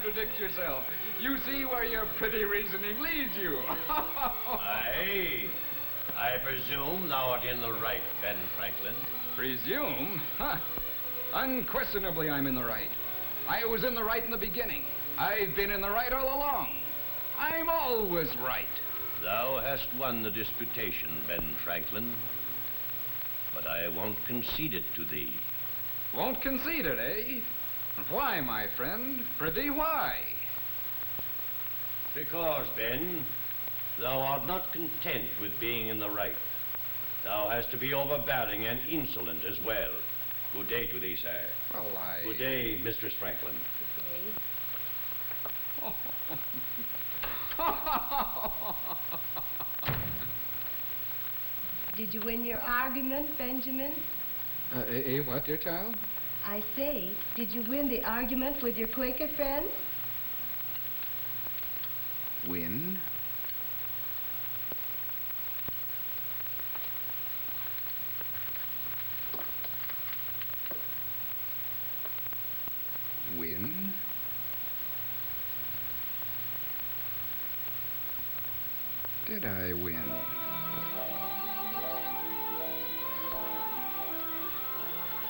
contradict yourself. You see where your pretty reasoning leads you. Aye. I presume thou art in the right, Ben Franklin. Presume? Huh. Unquestionably I'm in the right. I was in the right in the beginning. I've been in the right all along. I'm always right. Thou hast won the disputation, Ben Franklin. But I won't concede it to thee. Won't concede it, eh? Why, my friend? Prithee, why? Because, Ben, thou art not content with being in the right. Thou hast to be overbearing and insolent as well. Good day to thee, sir. Well, Good day, Mistress Franklin. Good day. Did you win your argument, Benjamin? What, dear child? I say, did you win the argument with your Quaker friend? Win? Win? Did I win?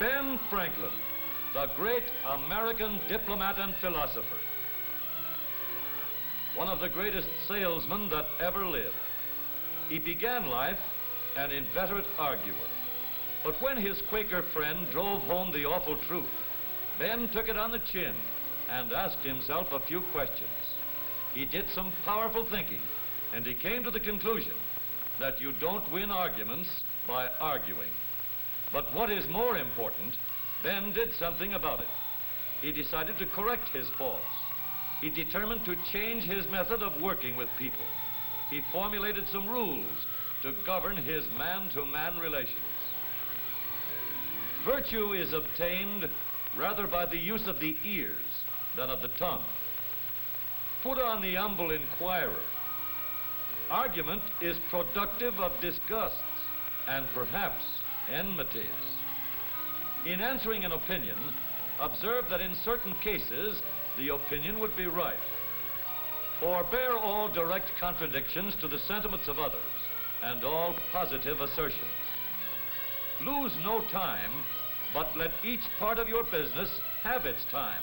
Ben Franklin, the great American diplomat and philosopher. One of the greatest salesmen that ever lived. He began life an inveterate arguer. But when his Quaker friend drove home the awful truth, Ben took it on the chin and asked himself a few questions. He did some powerful thinking, and he came to the conclusion that you don't win arguments by arguing. But what is more important, Ben did something about it. He decided to correct his faults. He determined to change his method of working with people. He formulated some rules to govern his man-to-man relations. Virtue is obtained rather by the use of the ears than of the tongue. Put on the humble inquirer. Argument is productive of disgusts and perhaps enmities. In answering an opinion, observe that in certain cases, the opinion would be right. Forbear all direct contradictions to the sentiments of others and all positive assertions. Lose no time, but let each part of your business have its time.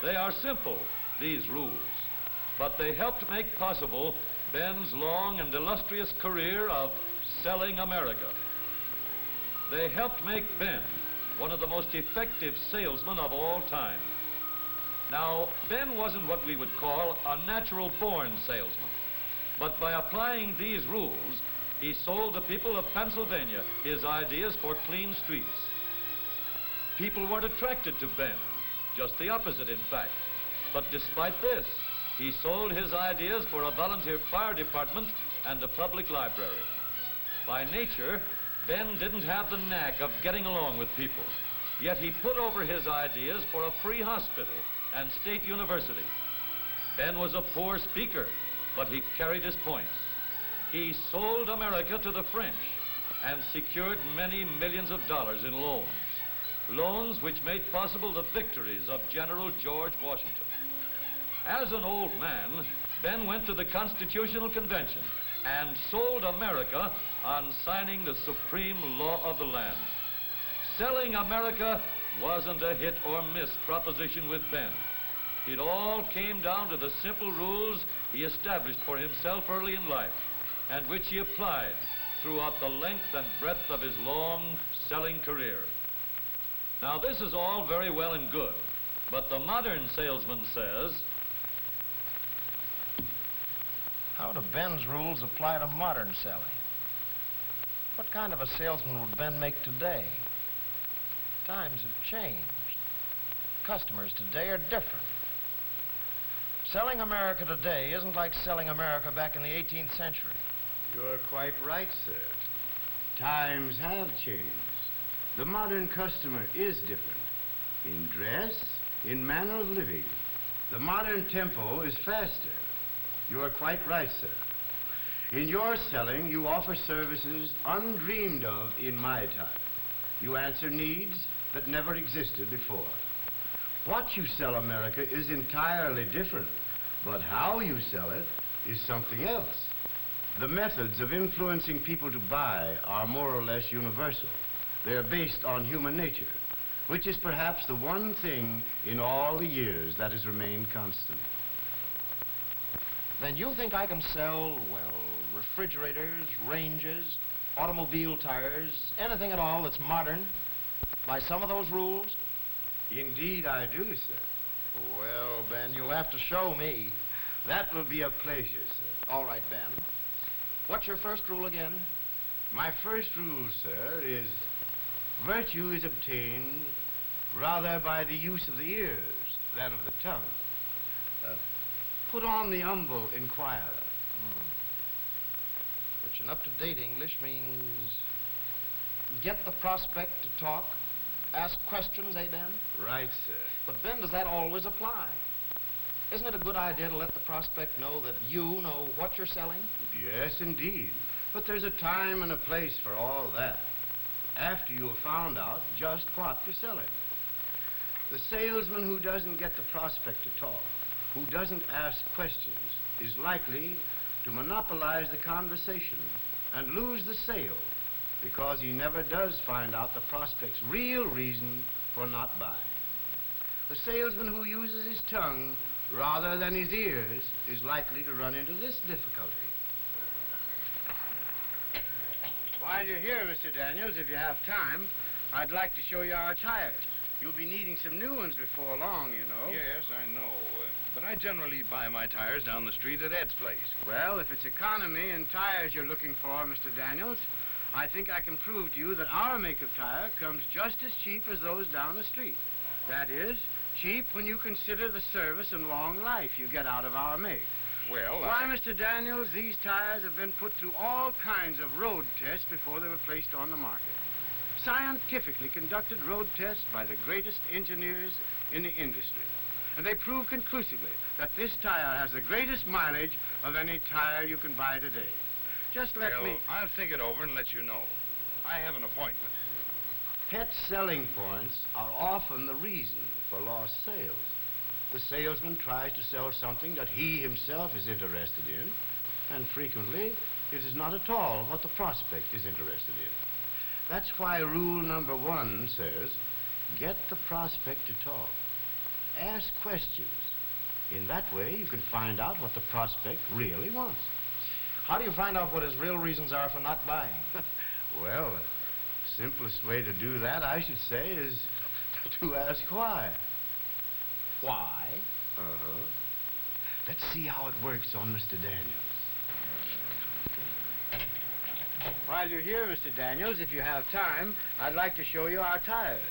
They are simple, these rules, but they helped make possible Ben's long and illustrious career of selling America. They helped make Ben one of the most effective salesmen of all time. Now, Ben wasn't what we would call a natural-born salesman, but by applying these rules, he sold the people of Pennsylvania his ideas for clean streets. People weren't attracted to Ben, just the opposite, in fact. But despite this, he sold his ideas for a volunteer fire department and a public library. By nature, Ben didn't have the knack of getting along with people, yet he put over his ideas for a free hospital and state university. Ben was a poor speaker, but he carried his points. He sold America to the French and secured many millions of dollars in loans. Loans which made possible the victories of General George Washington. As an old man, Ben went to the Constitutional Convention and sold America on signing the supreme law of the land. Selling America wasn't a hit or miss proposition with Ben. It all came down to the simple rules he established for himself early in life, and which he applied throughout the length and breadth of his long selling career. Now, this is all very well and good, but the modern salesman says, how do Ben's rules apply to modern selling? What kind of a salesman would Ben make today? Times have changed. Customers today are different. Selling America today isn't like selling America back in the 18th century. You're quite right, sir. Times have changed. The modern customer is different. In dress, in manner of living. The modern tempo is faster. You are quite right, sir. In your selling, you offer services undreamed of in my time. You answer needs that never existed before. What you sell America is entirely different, but how you sell it is something else. The methods of influencing people to buy are more or less universal. They are based on human nature, which is perhaps the one thing in all the years that has remained constant. Then you think I can sell, well, refrigerators, ranges, automobile tires, anything at all that's modern by some of those rules? Indeed I do, sir. Well, Ben, you'll have to show me. That will be a pleasure, sir. All right, Ben. What's your first rule again? My first rule, sir, is virtue is obtained rather by the use of the ears than of the tongue. Put on the humble inquirer. Which in up-to-date English means get the prospect to talk, ask questions, eh, Ben? Right, sir. But, Ben, does that always apply? Isn't it a good idea to let the prospect know that you know what you're selling? Yes, indeed. But there's a time and a place for all that. After you have found out just what you're selling. The salesman who doesn't get the prospect to talk, who doesn't ask questions, is likely to monopolize the conversation and lose the sale because he never does find out the prospect's real reason for not buying. The salesman who uses his tongue rather than his ears is likely to run into this difficulty. While you're here, Mr. Daniels, if you have time, I'd like to show you our tires. You'll be needing some new ones before long, you know. Yes, I know. But I generally buy my tires down the street at Ed's place. Well, if it's economy and tires you're looking for, Mr. Daniels, I think I can prove to you that our make of tire comes just as cheap as those down the street. That is, cheap when you consider the service and long life you get out of our make. Well, Why, Mr. Daniels, these tires have been put through all kinds of road tests before they were placed on the market. Scientifically conducted road tests by the greatest engineers in the industry. And they prove conclusively that this tire has the greatest mileage of any tire you can buy today. Just let me... I'll think it over and let you know. I have an appointment. Pet selling points are often the reason for lost sales. The salesman tries to sell something that he himself is interested in, and frequently it is not at all what the prospect is interested in. That's why rule number 1 says, get the prospect to talk. Ask questions. In that way, you can find out what the prospect really wants. How do you find out what his real reasons are for not buying? Well, the simplest way to do that, I should say, is to ask why. Why? Uh-huh. Let's see how it works on Mr. Daniels. While you're here, Mr. Daniels, if you have time, I'd like to show you our tires.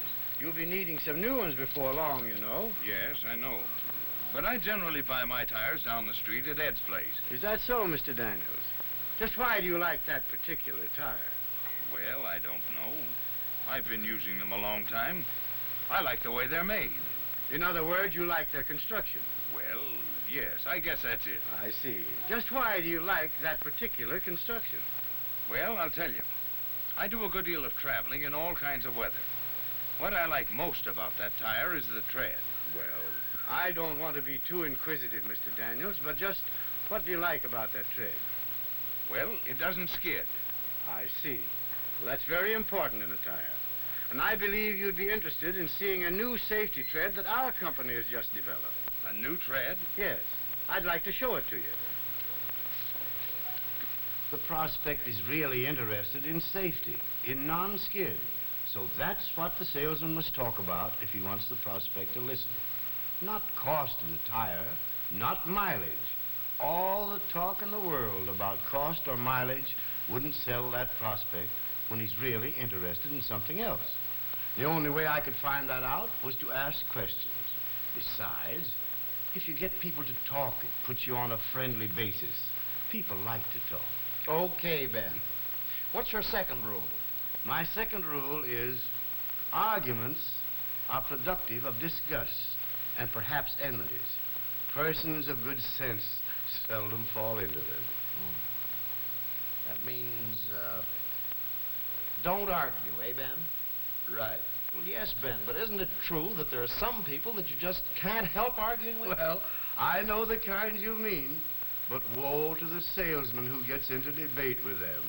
You'll be needing some new ones before long, you know. Yes, I know. But I generally buy my tires down the street at Ed's place. Is that so, Mr. Daniels? Just why do you like that particular tire? Well, I don't know. I've been using them a long time. I like the way they're made. In other words, you like their construction. Well, yes, I guess that's it. I see. Just why do you like that particular construction? Well, I'll tell you. I do a good deal of traveling in all kinds of weather. What I like most about that tire is the tread. Well, I don't want to be too inquisitive, Mr. Daniels, but just what do you like about that tread? Well, it doesn't skid. I see. Well, that's very important in a tire. And I believe you'd be interested in seeing a new safety tread that our company has just developed. A new tread? Yes. I'd like to show it to you. The prospect is really interested in safety, in non-skid. So that's what the salesman must talk about if he wants the prospect to listen. Not cost of the tire, not mileage. All the talk in the world about cost or mileage wouldn't sell that prospect when he's really interested in something else. The only way I could find that out was to ask questions. Besides, if you get people to talk, it puts you on a friendly basis. People like to talk. Okay, Ben. What's your second rule? My second rule is arguments are productive of disgust and perhaps enmities. Persons of good sense seldom fall into them. That means, don't argue, eh, Ben? Right. Well, yes, Ben, but isn't it true that there are some people that you just can't help arguing with? Well, I know the kinds you mean, but woe to the salesman who gets into debate with them.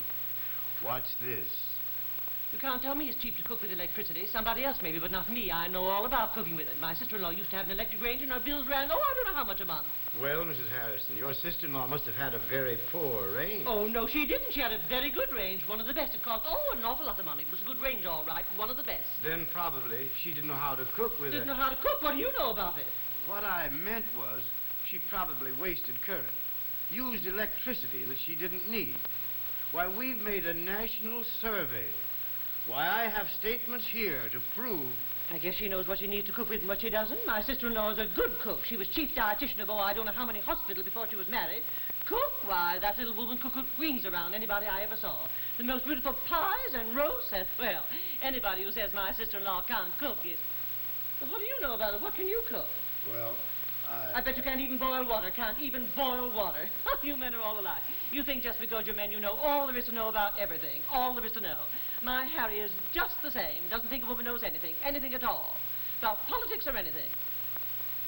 Watch this. You can't tell me it's cheap to cook with electricity. Somebody else maybe, but not me. I know all about cooking with it. My sister-in-law used to have an electric range, and her bills ran, I don't know how much a month. Well, Mrs. Harrison, your sister-in-law must have had a very poor range. Oh, no, she didn't. She had a very good range, one of the best. It cost, an awful lot of money. It was a good range, all right, one of the best. Then probably she didn't know how to cook with it. Didn't know how to cook? What do you know about it? What I meant was she probably wasted current, used electricity that she didn't need. Why, we've made a national survey. Why, I have statements here to prove... I guess she knows what she needs to cook with and what she doesn't. My sister-in-law is a good cook. She was chief dietitian of, I don't know how many hospitals before she was married. Cook? Why, that little woman could cook wings around anybody I ever saw. The most beautiful pies and roasts and, well, anybody who says my sister-in-law can't cook is... Well, what do you know about it? What can you cook? Well, I bet you can't even boil water. Can't even boil water. You men are all alike. You think just because you're men you know all there is to know about everything. All there is to know. My Harry is just the same. Doesn't think a woman knows anything. Anything at all. About politics or anything.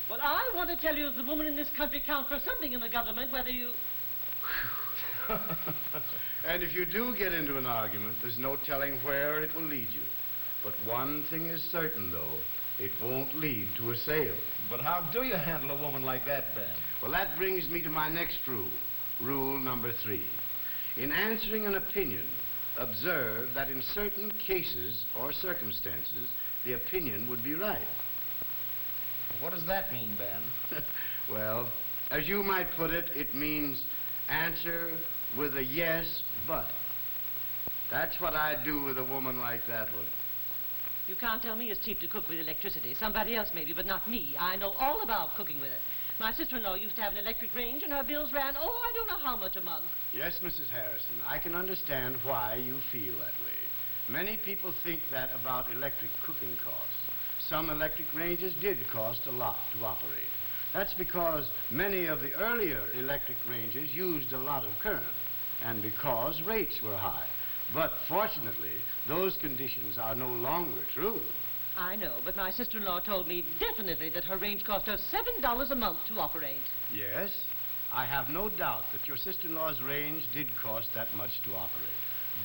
Well, I want to tell you that the woman in this country counts for something in the government, whether you... And if you do get into an argument, there's no telling where it will lead you. But one thing is certain, though. It won't lead to a sale. But how do you handle a woman like that, Ben? Well, that brings me to my next rule. Rule number 3. In answering an opinion, observe that in certain cases or circumstances, the opinion would be right. What does that mean, Ben? Well, as you might put it, it means answer with a yes, but. That's what I'd do with a woman like that one. You can't tell me it's cheap to cook with electricity. Somebody else maybe, but not me. I know all about cooking with it. My sister-in-law used to have an electric range, and her bills ran, I don't know how much a month. Yes, Mrs. Harrison, I can understand why you feel that way. Many people think that about electric cooking costs. Some electric ranges did cost a lot to operate. That's because many of the earlier electric ranges used a lot of current, and because rates were high. But fortunately, those conditions are no longer true. I know, but my sister-in-law told me definitely that her range cost her $7 a month to operate. Yes, I have no doubt that your sister-in-law's range did cost that much to operate.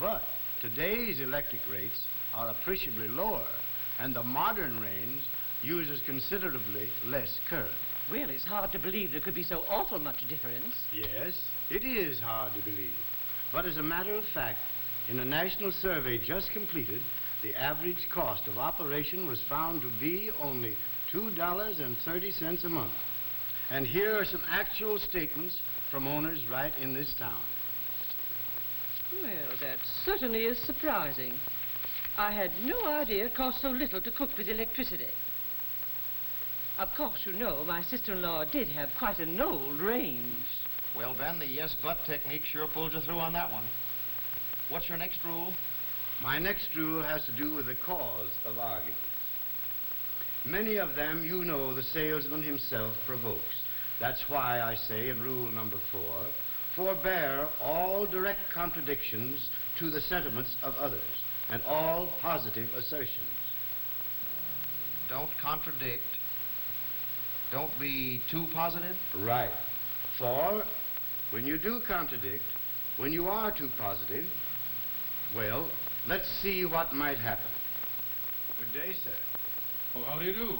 But today's electric rates are appreciably lower, and the modern range uses considerably less current. Well, it's hard to believe there could be so awful much difference. Yes, it is hard to believe. But as a matter of fact, in a national survey just completed, the average cost of operation was found to be only $2.30 a month. And here are some actual statements from owners right in this town. Well, that certainly is surprising. I had no idea it cost so little to cook with electricity. Of course, you know, my sister-in-law did have quite an old range. Well, Ben, the yes, but technique sure pulled you through on that one. What's your next rule? My next rule has to do with the cause of arguments. Many of them, you know, the salesman himself provokes. That's why I say in rule number 4, forbear all direct contradictions to the sentiments of others and all positive assertions. Don't contradict. Don't be too positive. Right. For when you do contradict, when you are too positive, well, let's see what might happen. Good day, sir. Oh, how do you do?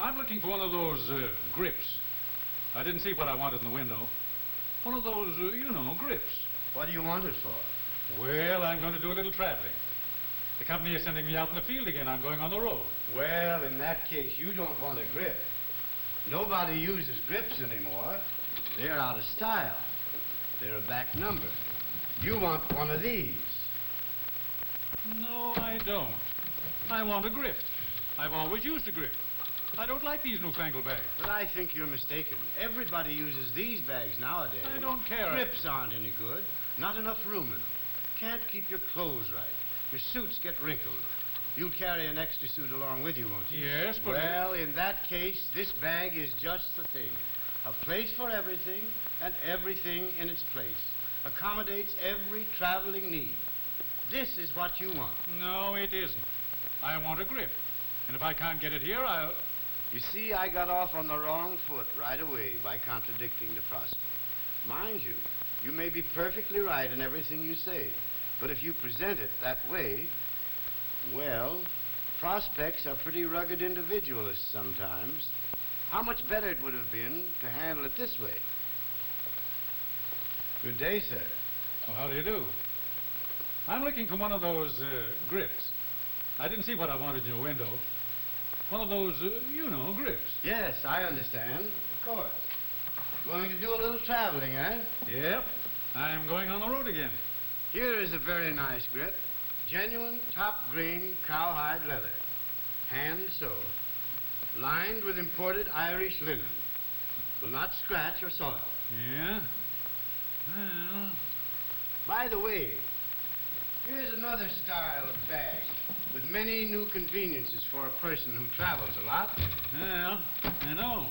I'm looking for one of those grips. I didn't see what I wanted in the window. One of those, grips. What do you want it for? Well, I'm going to do a little traveling. The company is sending me out in the field again. I'm going on the road. Well, in that case, you don't want a grip. Nobody uses grips anymore. They're out of style. They're a back number. You want one of these. No, I don't. I want a grip. I've always used a grip. I don't like these newfangled bags. But I think you're mistaken. Everybody uses these bags nowadays. I don't care. Grips aren't any good. Not enough room in them. Can't keep your clothes right. Your suits get wrinkled. You'll carry an extra suit along with you, won't you? Yes, but... Well, in that case, this bag is just the thing. A place for everything, and everything in its place. Accommodates every traveling need. This is what you want. No, it isn't. I want a grip. And if I can't get it here, I'll... You see, I got off on the wrong foot right away by contradicting the prospect. Mind you, you may be perfectly right in everything you say, but if you present it that way, well, prospects are pretty rugged individualists sometimes. How much better it would have been to handle it this way. Good day, sir. Well, how do you do? I'm looking for one of those grips. I didn't see what I wanted in your window. One of those, grips. Yes, I understand. Of course. Going to do a little traveling, eh? Yep. I'm going on the road again. Here is a very nice grip. Genuine top-grain cowhide leather. Hand-sewed. Lined with imported Irish linen. Will not scratch or soil. Yeah? Well... By the way, here's another style of bag with many new conveniences for a person who travels a lot. Well, I know.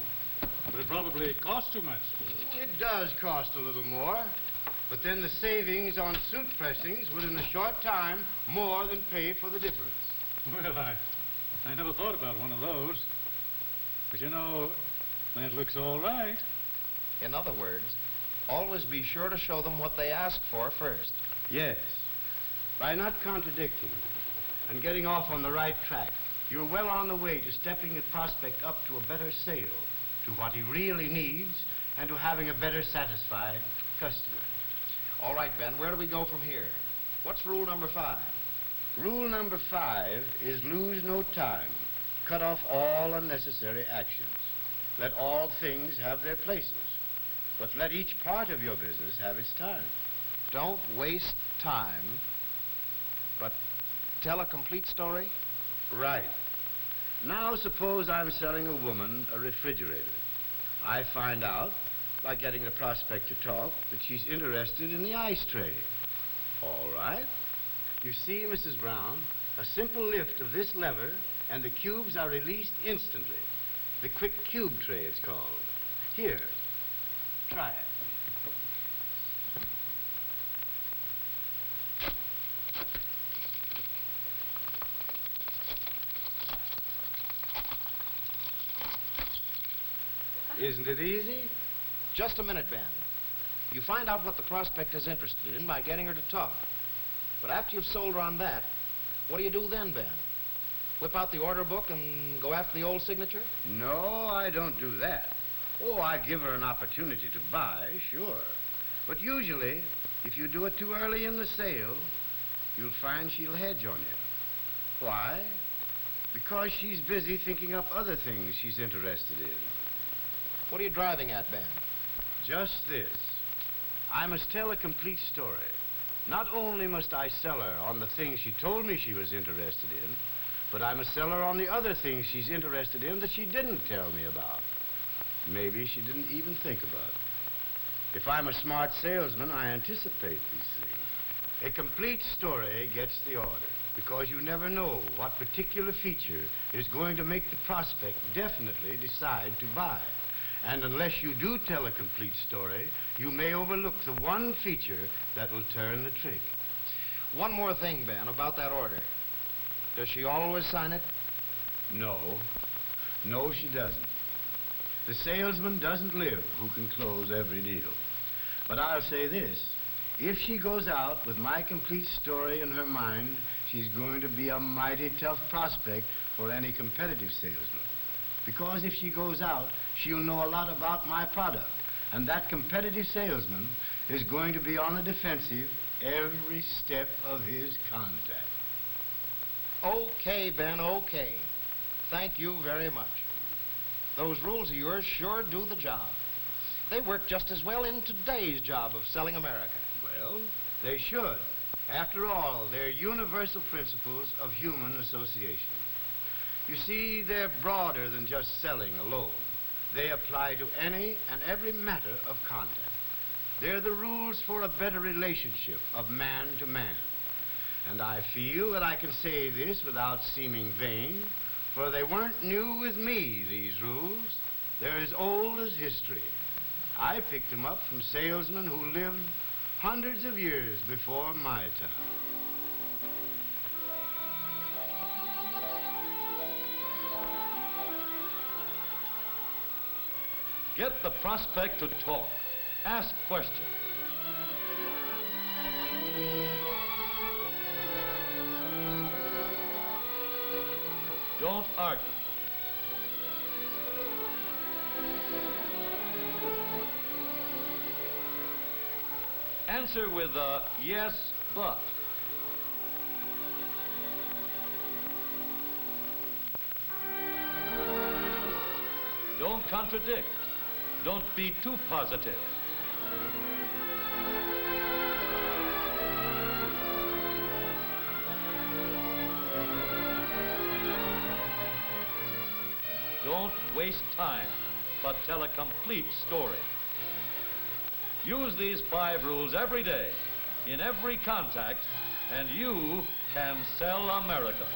But it probably costs too much. It does cost a little more. But then the savings on suit pressings would in a short time more than pay for the difference. Well, I never thought about one of those. But that looks all right. In other words, always be sure to show them what they ask for first. Yes. By not contradicting and getting off on the right track, you're well on the way to stepping the prospect up to a better sale, to what he really needs, and to having a better satisfied customer. All right, Ben, where do we go from here? What's rule number 5? Rule number 5 is lose no time. Cut off all unnecessary actions. Let all things have their places. But let each part of your business have its time. Don't waste time, but tell a complete story? Right. Now suppose I'm selling a woman a refrigerator. I find out, by getting the prospect to talk, that she's interested in the ice tray. All right. You see, Mrs. Brown, a simple lift of this lever and the cubes are released instantly. The quick cube tray, it's called. Here, try it. Isn't it easy? Just a minute, Ben. You find out what the prospect is interested in by getting her to talk. But after you've sold her on that, what do you do then, Ben? Whip out the order book and go after the old signature? No, I don't do that. Oh, I give her an opportunity to buy, sure. But usually, if you do it too early in the sale, you'll find she'll hedge on you. Why? Because she's busy thinking up other things she's interested in. What are you driving at, Ben? Just this. I must tell a complete story. Not only must I sell her on the things she told me she was interested in, but I must sell her on the other things she's interested in that she didn't tell me about. Maybe she didn't even think about. If I'm a smart salesman, I anticipate these things. A complete story gets the order, because you never know what particular feature is going to make the prospect definitely decide to buy. And unless you do tell a complete story, you may overlook the one feature that will turn the trick. One more thing, Ben, about that order. Does she always sign it? No. No, she doesn't. The salesman doesn't live who can close every deal. But I'll say this. If she goes out with my complete story in her mind, she's going to be a mighty tough prospect for any competitive salesman. Because if she goes out, she'll know a lot about my product. And that competitive salesman is going to be on the defensive every step of his contact. Okay, Ben, okay. Thank you very much. Those rules of yours sure do the job. They work just as well in today's job of selling America. Well, they should. After all, they're universal principles of human association. You see, they're broader than just selling alone. They apply to any and every matter of contact. They're the rules for a better relationship of man to man. And I feel that I can say this without seeming vain, for they weren't new with me, these rules. They're as old as history. I picked them up from salesmen who lived hundreds of years before my time. Get the prospect to talk. Ask questions. Don't argue. Answer with a yes, but. Don't contradict. Don't be too positive. Don't waste time, but tell a complete story. Use these 5 rules every day, in every contact, and you can sell America.